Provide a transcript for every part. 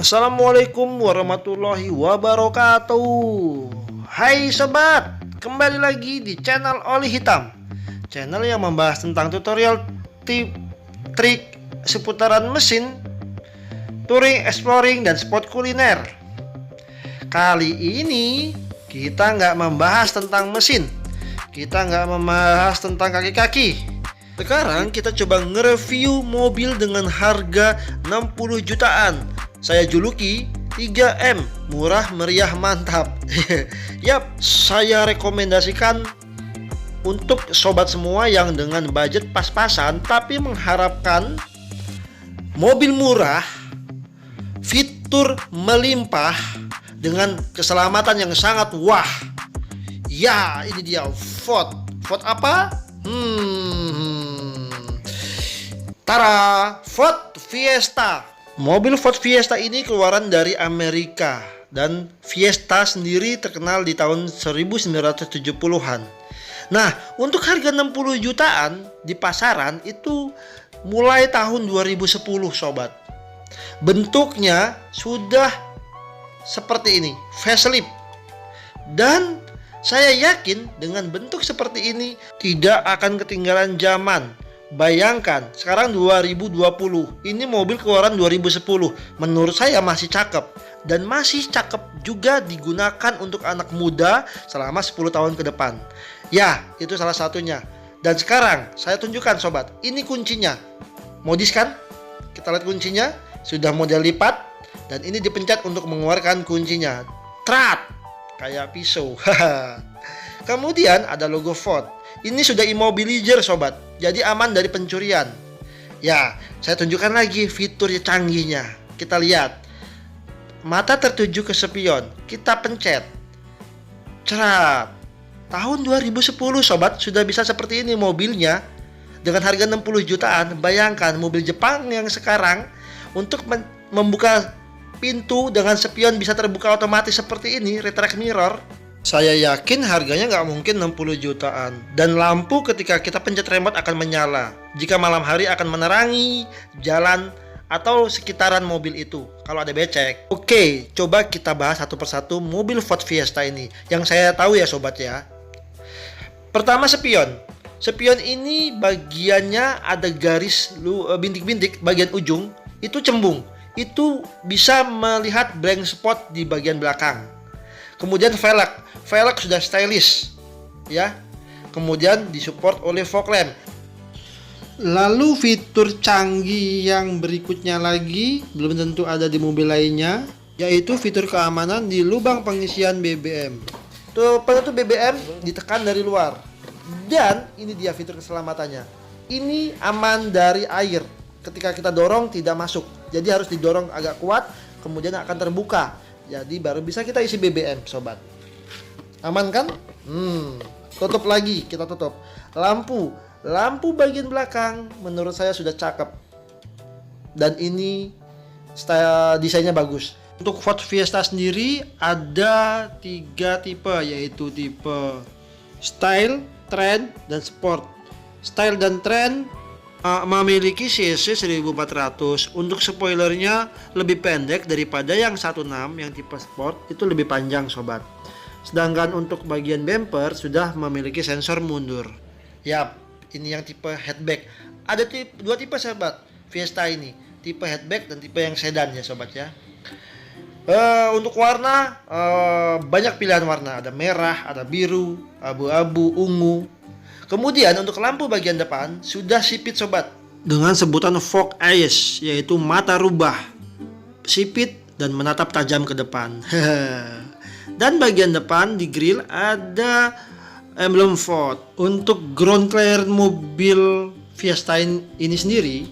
Assalamualaikum warahmatullahi wabarakatuh. Hai sobat, kembali lagi di channel Oli Hitam, channel yang membahas tentang tutorial, trik seputaran mesin, touring, exploring, dan spot kuliner. Kali ini kita nggak membahas tentang mesin, kita nggak membahas tentang kaki-kaki. Sekarang kita coba nge-review mobil dengan harga 60 jutaan. Saya juluki 3M, murah meriah mantap. Yap, saya rekomendasikan untuk sobat semua yang dengan budget pas-pasan tapi mengharapkan mobil murah, fitur melimpah dengan keselamatan yang sangat wah. Ya, ini dia Ford. Ford apa? Tara, Ford Fiesta. Mobil Ford Fiesta ini keluaran dari Amerika, dan Fiesta sendiri terkenal di tahun 1970-an. Nah, untuk harga 60 jutaan di pasaran itu mulai tahun 2010 sobat. Bentuknya sudah seperti ini, facelift. Dan saya yakin dengan bentuk seperti ini tidak akan ketinggalan zaman. Bayangkan, sekarang 2020, ini mobil keluaran 2010. Menurut saya masih cakep, dan masih cakep juga digunakan untuk anak muda selama 10 tahun ke depan. Ya, itu salah satunya. Dan sekarang saya tunjukkan sobat, ini kuncinya. Modis kan? Kita lihat kuncinya, sudah model lipat, dan ini dipencet untuk mengeluarkan kuncinya. Trat, kayak pisau. Kemudian ada logo Ford. Ini sudah immobilizer sobat, jadi aman dari pencurian. Ya, saya tunjukkan lagi fitur canggihnya. Kita lihat, mata tertuju ke spion, kita pencet, cerat. Tahun 2010 sobat, sudah bisa seperti ini mobilnya dengan harga 60 jutaan. Bayangkan mobil Jepang yang sekarang untuk membuka pintu dengan spion bisa terbuka otomatis seperti ini, retract mirror. Saya yakin harganya nggak mungkin 60 jutaan. Dan lampu ketika kita pencet remote akan menyala. Jika malam hari akan menerangi jalan atau sekitaran mobil itu kalau ada becek. Oke, coba kita bahas satu persatu mobil Ford Fiesta ini yang saya tahu ya sobat ya. Pertama, spion. Spion ini bagiannya ada garis bintik-bintik, bagian ujung itu cembung. Itu bisa melihat blind spot di bagian belakang. Kemudian velg sudah stylish ya. Kemudian disupport oleh fog lamp. Lalu fitur canggih yang berikutnya lagi belum tentu ada di mobil lainnya, yaitu fitur keamanan di lubang pengisian BBM. Penutup BBM ditekan dari luar. Dan ini dia fitur keselamatannya. Ini aman dari air. Ketika kita dorong tidak masuk. Jadi harus didorong agak kuat, kemudian akan terbuka. Jadi baru bisa kita isi BBM sobat. Aman kan? Tutup lagi, kita tutup. Lampu bagian belakang menurut saya sudah cakep. Dan ini desainnya bagus. Untuk Ford Fiesta sendiri ada 3 tipe, yaitu tipe Style, Trend, dan Sport. Style dan Trend memiliki cc 1400. Untuk spoilernya lebih pendek daripada yang 16, yang tipe sport itu lebih panjang sobat. Sedangkan untuk bagian bumper sudah memiliki sensor mundur. Yap, ini yang tipe hatchback. Ada dua tipe sobat Fiesta ini, tipe hatchback dan tipe yang sedan ya sobat ya. Untuk warna banyak pilihan warna, ada merah, ada biru, abu-abu, ungu. Kemudian untuk lampu bagian depan sudah sipit sobat, dengan sebutan fog eyes, yaitu mata rubah, sipit dan menatap tajam ke depan. Dan bagian depan di grill ada emblem Ford. Untuk ground clearance mobil Fiesta ini sendiri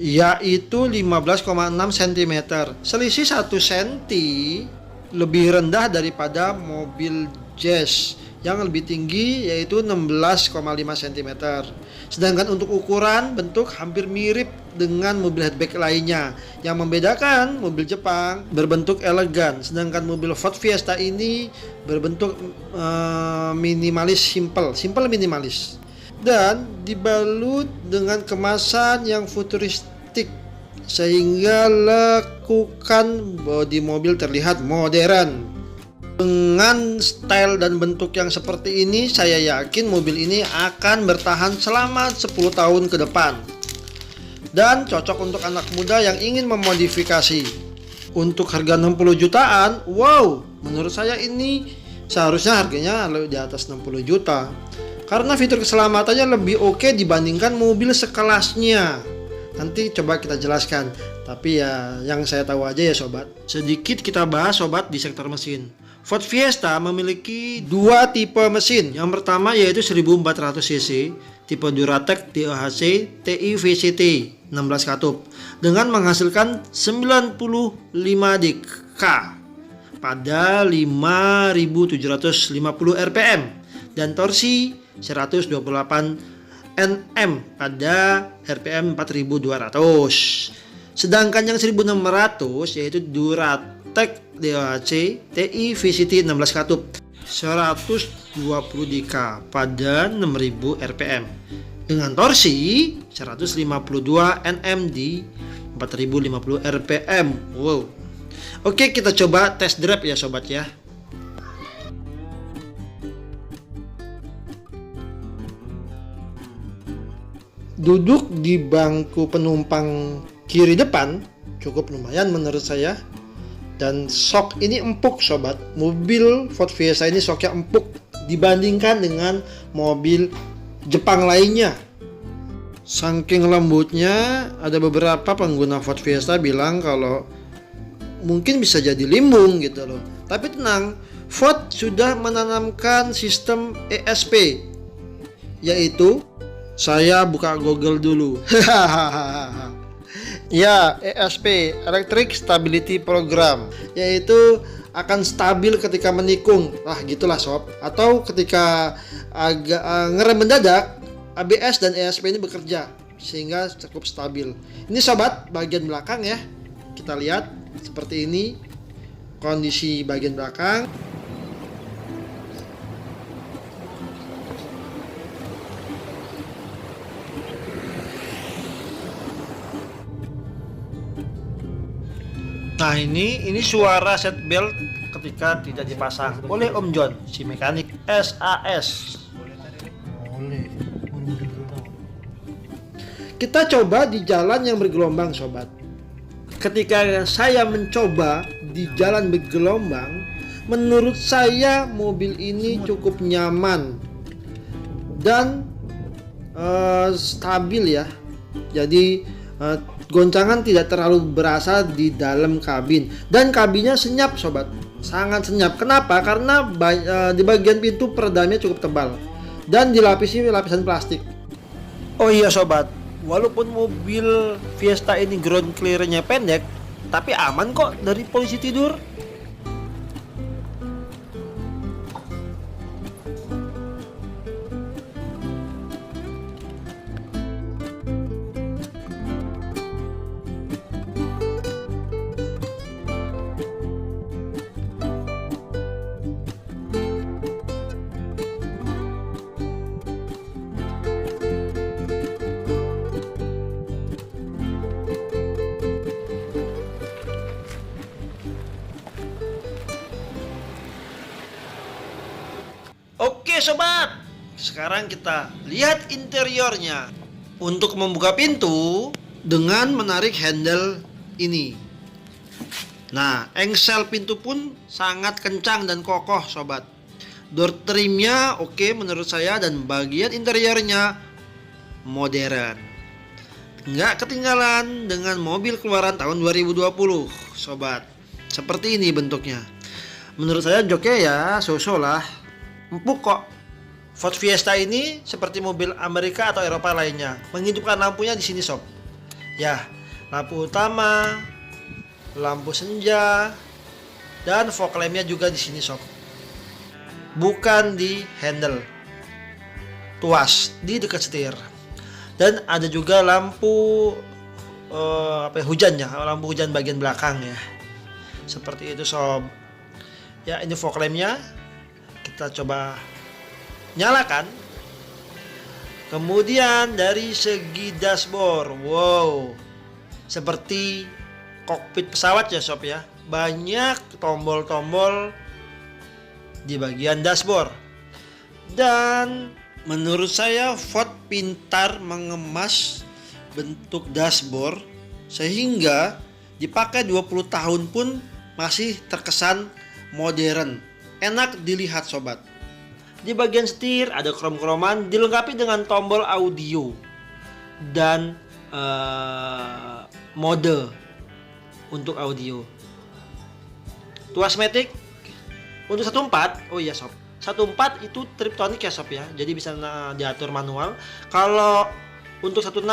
yaitu 15,6 cm, selisih 1 cm lebih rendah daripada mobil Jazz yang lebih tinggi, yaitu 16,5 cm. Sedangkan untuk ukuran bentuk hampir mirip dengan mobil hatchback lainnya. Yang membedakan mobil Jepang berbentuk elegan, sedangkan mobil Ford Fiesta ini berbentuk minimalis, simple minimalis. Dan dibalut dengan kemasan yang futuristik sehingga lekukan bodi mobil terlihat modern. Dengan style dan bentuk yang seperti ini, saya yakin mobil ini akan bertahan selama 10 tahun ke depan dan cocok untuk anak muda yang ingin memodifikasi. Untuk harga 60 jutaan, wow, menurut saya ini seharusnya harganya lebih di atas 60 juta karena fitur keselamatannya lebih oke dibandingkan mobil sekelasnya. Nanti coba kita jelaskan, tapi ya yang saya tahu aja ya sobat. Sedikit kita bahas sobat di sektor mesin. Ford Fiesta memiliki dua tipe mesin. Yang pertama yaitu 1400 cc tipe Duratec DOHC TI VCT 16 katup dengan menghasilkan 95 dk pada 5750 rpm dan torsi 128 Nm pada RPM 4200. Sedangkan yang 1600 yaitu Duratec DOHC TI VCT 16 katup 120 dk pada 6000 rpm dengan torsi 152 Nm di 4050 rpm. Wow. Oke, kita coba test drive ya sobat ya. Duduk di bangku penumpang kiri depan cukup lumayan menurut saya. Dan sok ini empuk sobat. Mobil Ford Fiesta ini soknya empuk dibandingkan dengan mobil Jepang lainnya. Saking lembutnya, ada beberapa pengguna Ford Fiesta bilang kalau mungkin bisa jadi limbung gitu loh. Tapi tenang, Ford sudah menanamkan sistem ESP, yaitu saya buka Google dulu. Ya, ESP, Electric Stability Program, yaitu akan stabil ketika menikung. Gitulah sob. Atau ketika agak ngerem mendadak, ABS dan ESP ini bekerja sehingga cukup stabil. Ini sobat, bagian belakang ya. Kita lihat seperti ini kondisi bagian belakang. Nah ini suara seatbelt ketika tidak dipasang oleh Om John, si mekanik SAS. Boleh. Kita coba di jalan yang bergelombang sobat. Ketika saya mencoba di jalan bergelombang, menurut saya mobil ini cukup nyaman dan stabil ya. Jadi goncangan tidak terlalu berasa di dalam kabin dan kabinnya senyap sobat, sangat senyap. Kenapa? Karena di bagian pintu peredamnya cukup tebal dan dilapisi lapisan plastik. Oh iya sobat, walaupun mobil Fiesta ini ground clearance-nya pendek, tapi aman kok dari polisi tidur. Oke sobat, sekarang kita lihat interiornya. Untuk membuka pintu dengan menarik handle ini. Nah, engsel pintu pun sangat kencang dan kokoh sobat. Door trimnya oke menurut saya dan bagian interiornya modern. Nggak ketinggalan dengan mobil keluaran tahun 2020 sobat. Seperti ini bentuknya. Menurut saya joknya ya so-so lah. Empuk kok. Ford Fiesta ini seperti mobil Amerika atau Eropa lainnya, menghidupkan lampunya di sini sob. Ya, lampu utama, lampu senja, dan fog lampnya juga di sini sob. Bukan di handle, tuas di dekat setir. Dan ada juga lampu hujan ya, lampu hujan bagian belakang ya. Seperti itu sob. Ya, ini fog lampnya. Kita coba nyalakan. Kemudian dari segi dashboard, wow, seperti kokpit pesawat ya sob ya. Banyak tombol-tombol di bagian dashboard. Dan menurut saya Ford pintar mengemas bentuk dashboard sehingga dipakai 20 tahun pun masih terkesan modern. Enak dilihat sobat. Di bagian setir ada krom-kroman dilengkapi dengan tombol audio dan mode untuk audio. Tuas matic untuk 1.4, oh iya sob. 1.4 itu triptonic ya sob ya. Jadi bisa diatur manual. Kalau untuk 1.6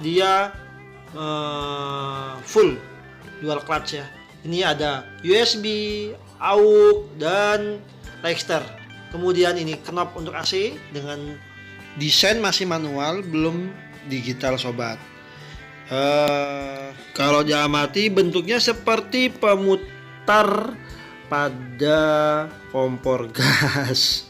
dia full dual clutch ya. Ini ada USB, AUX dan Lexter. Kemudian ini knob untuk AC dengan desain masih manual, belum digital sobat. Kalau diamati bentuknya seperti pemutar pada kompor gas.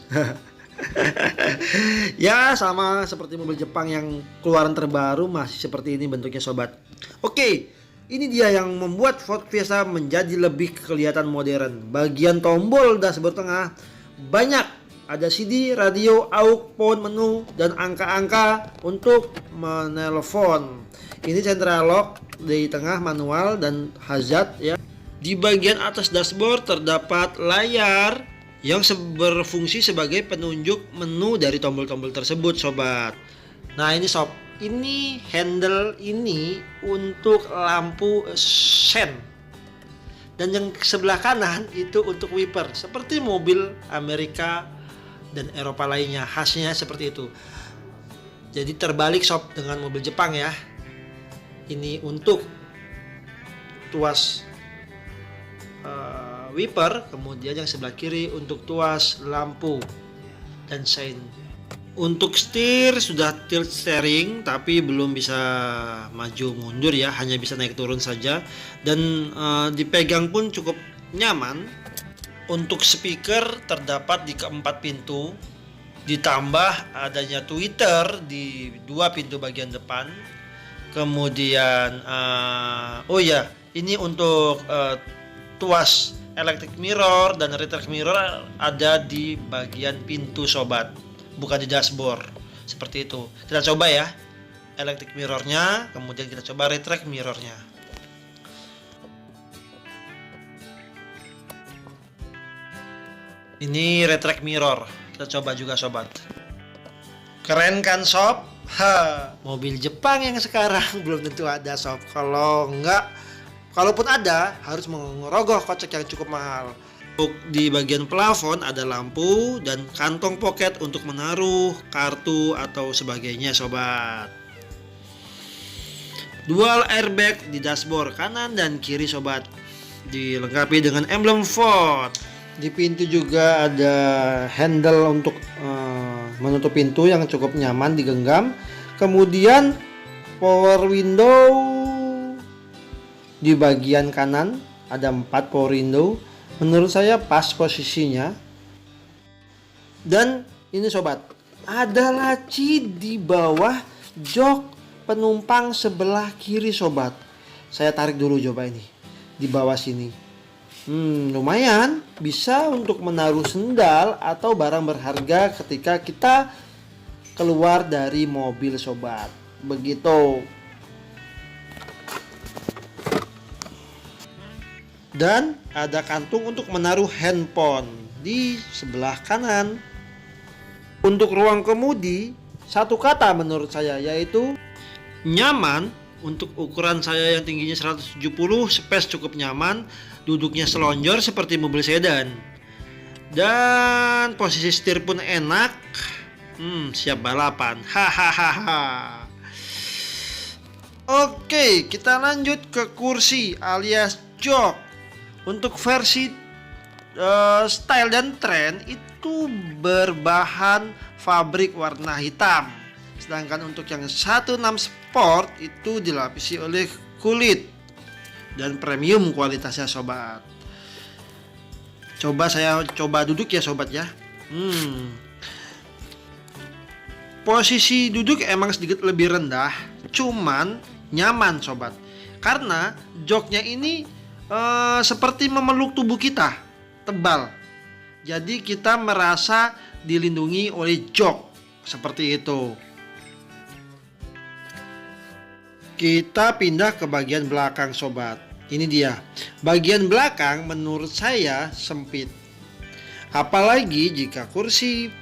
Ya sama seperti mobil Jepang yang keluaran terbaru, masih seperti ini bentuknya sobat. Oke, ini dia yang membuat Ford Fiesta menjadi lebih kelihatan modern. Bagian tombol dashboard tengah banyak, ada CD, radio, AUX, phone, menu, dan angka-angka untuk menelpon. Ini central lock di tengah, manual dan hazard ya. Di bagian atas dashboard terdapat layar yang berfungsi sebagai penunjuk menu dari tombol-tombol tersebut sobat. Nah ini sob, ini handle ini untuk lampu sen. Dan yang sebelah kanan itu untuk wiper, seperti mobil Amerika dan Eropa lainnya, khasnya seperti itu. Jadi terbalik sob dengan mobil Jepang ya. Ini untuk tuas wiper, kemudian yang sebelah kiri untuk tuas lampu dan sein. Untuk setir sudah tilt steering tapi belum bisa maju mundur ya, hanya bisa naik turun saja, dan dipegang pun cukup nyaman. Untuk speaker terdapat di keempat pintu, ditambah adanya tweeter di dua pintu bagian depan. Kemudian oh ya, ini untuk tuas electric mirror dan retract mirror ada di bagian pintu sobat, bukan di dashboard. Seperti itu. Kita coba ya electric mirrornya, kemudian kita coba retract mirrornya. Ini retract mirror, kita coba juga sobat. Keren kan sob? Mobil Jepang yang sekarang belum tentu ada sob. Kalau enggak, kalaupun ada harus mengerogoh kocek yang cukup mahal. Di bagian plafon ada lampu dan kantong pocket untuk menaruh kartu atau sebagainya sobat. Dual airbag di dashboard kanan dan kiri sobat, dilengkapi dengan emblem Ford. Di pintu juga ada handle untuk menutup pintu yang cukup nyaman digenggam. Kemudian power window di bagian kanan ada 4 power window. Menurut saya pas posisinya. Dan ini sobat, ada laci di bawah jok penumpang sebelah kiri sobat. Saya tarik dulu coba ini di bawah sini. Lumayan bisa untuk menaruh sendal atau barang berharga ketika kita keluar dari mobil sobat. Begitu. Dan ada kantung untuk menaruh handphone di sebelah kanan. Untuk ruang kemudi, satu kata menurut saya, yaitu nyaman. Untuk ukuran saya yang tingginya 170, space cukup nyaman, duduknya selonjor seperti mobil sedan. Dan posisi setir pun enak. Siap balapan. Hahaha. Oke, kita lanjut ke kursi alias jok. Untuk versi style dan trend itu berbahan fabrik warna hitam. Sedangkan untuk yang 16 Sport itu dilapisi oleh kulit dan premium kualitasnya sobat. Saya coba duduk ya sobat ya. Posisi duduk emang sedikit lebih rendah, cuman nyaman sobat. karena joknya ini seperti memeluk tubuh kita, tebal. Jadi kita merasa dilindungi oleh jok seperti itu. Kita pindah ke bagian belakang sobat. Ini dia. Bagian belakang menurut saya sempit. Apalagi jika kursi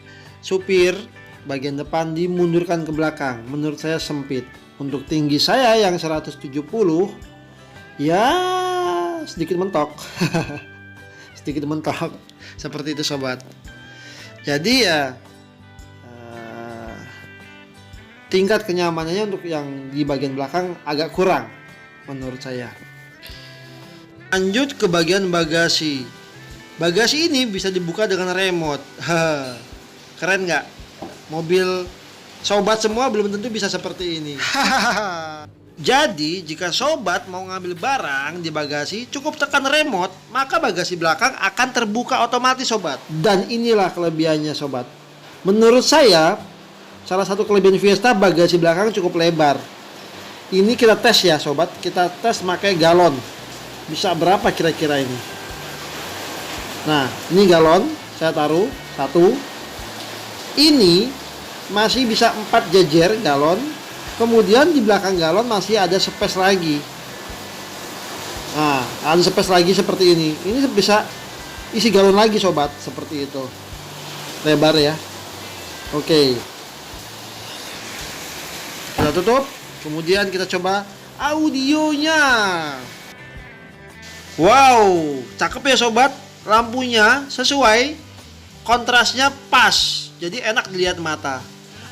supir bagian depan dimundurkan ke belakang. Menurut saya sempit. Untuk tinggi saya yang 170, ya sedikit mentok. Sedikit mentok. Seperti itu sobat. Jadi ya tingkat kenyamanannya untuk yang di bagian belakang agak kurang menurut saya. Lanjut ke bagian bagasi. Bagasi ini bisa dibuka dengan remote. Keren nggak? Mobil sobat semua belum tentu bisa seperti ini. Jadi jika sobat mau ngambil barang di bagasi, cukup tekan remote, maka bagasi belakang akan terbuka otomatis sobat. Dan inilah kelebihannya sobat. Menurut saya, salah satu kelebihan Fiesta, bagasi belakang cukup lebar. Ini kita tes ya sobat, kita tes pakai galon. Bisa berapa kira-kira ini? Nah, ini galon, saya taruh 1. Ini masih bisa 4 jejer galon. Kemudian di belakang galon masih ada space lagi. Nah, ada space lagi seperti ini. Ini bisa isi galon lagi sobat, seperti itu. Lebar ya. Oke. Kita tutup. Kemudian kita coba audionya. Wow, cakep ya sobat. Lampunya sesuai, kontrasnya pas. Jadi enak dilihat mata.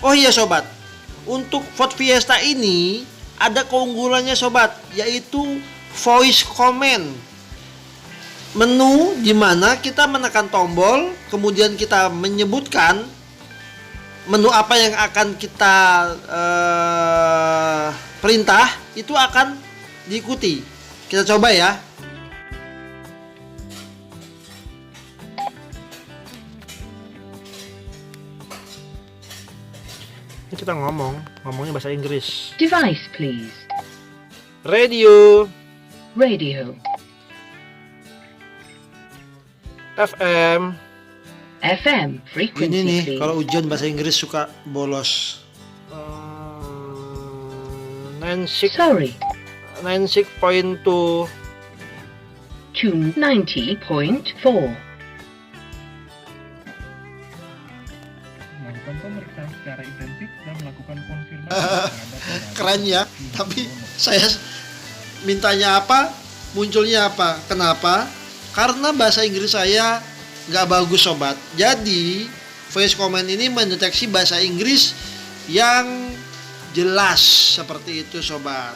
Oh iya sobat, untuk Ford Fiesta ini ada keunggulannya sobat, yaitu voice command. Menu di mana kita menekan tombol, kemudian kita menyebutkan menu apa yang akan kita perintah, itu akan diikuti. Kita coba ya. Ini kita ngomongnya bahasa Inggris. Device, please. Radio. Radio. FM. FM. Frequency, Ini nih, please. kalau ujian bahasa Inggris suka bolos. 96. Sorry. 96.2. Tune 90.4. Melakukan pemeriksaan secara intensif dan melakukan konfirmasi terhadap Keren ya, tapi saya mintanya apa, munculnya apa. Kenapa? Karena bahasa Inggris saya nggak bagus sobat. Jadi voice command ini mendeteksi bahasa Inggris yang jelas seperti itu sobat.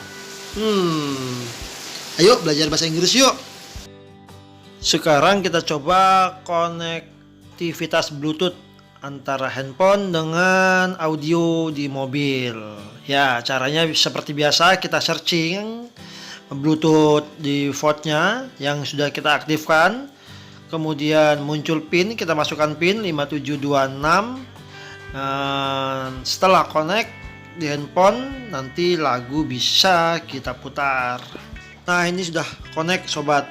Ayo belajar bahasa Inggris yuk. Sekarang kita coba konektivitas Bluetooth antara handphone dengan audio di mobil. Ya, caranya seperti biasa, kita searching Bluetooth di Ford-nya yang sudah kita aktifkan. Kemudian muncul pin, kita masukkan pin 5726. Setelah connect di handphone, nanti lagu bisa kita putar. Nah, ini sudah connect sobat.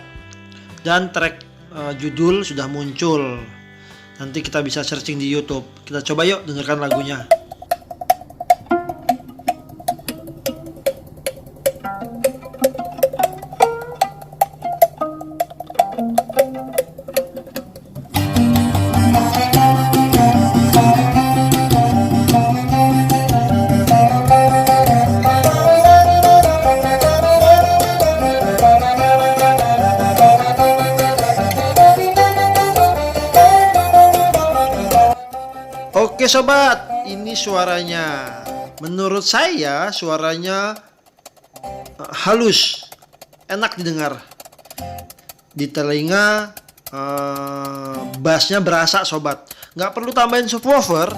Dan track judul sudah muncul. Nanti kita bisa searching di YouTube. Kita coba yuk dengarkan lagunya. Oke sobat, ini suaranya. Menurut saya suaranya halus, enak didengar. Di telinga bassnya berasa sobat. Nggak perlu tambahin subwoofer,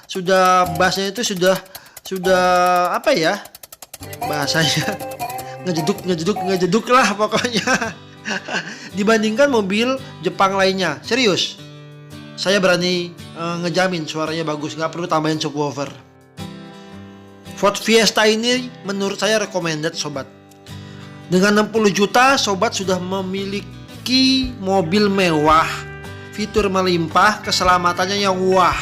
sudah bassnya itu sudah apa ya bahasanya, ngejeduk lah pokoknya. Dibandingkan mobil Jepang lainnya, serius. Saya berani ngejamin suaranya bagus, nggak perlu tambahin subwoofer. Ford Fiesta ini menurut saya recommended sobat. Dengan 60 juta, sobat sudah memiliki mobil mewah, fitur melimpah, keselamatannya yang wah.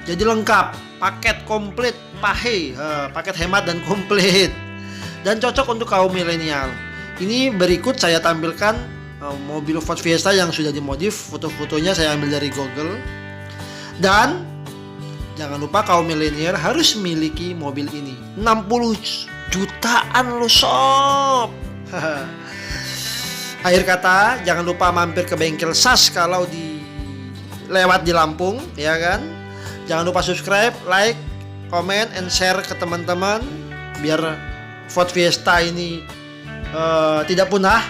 Jadi lengkap, paket komplit, paket hemat dan komplit. Dan cocok untuk kaum milenial. Ini berikut saya tampilkan mobil Ford Fiesta yang sudah dimodif. Foto-fotonya saya ambil dari Google. Dan jangan lupa kaum milenial harus memiliki mobil ini. 60 jutaan loh sob. Akhir kata, jangan lupa mampir ke bengkel SAS kalau lewat di Lampung, ya kan? Jangan lupa subscribe, like, comment, and share ke teman-teman biar Ford Fiesta ini tidak punah.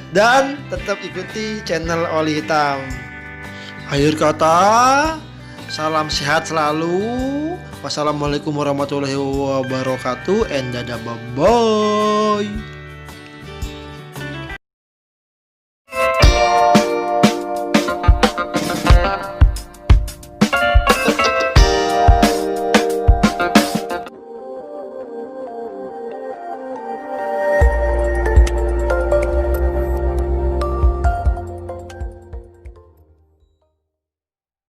Dan tetap ikuti channel Oli Hitam. Akhir kata, salam sehat selalu. Wassalamualaikum warahmatullahi wabarakatuh. And dadah, bye-bye.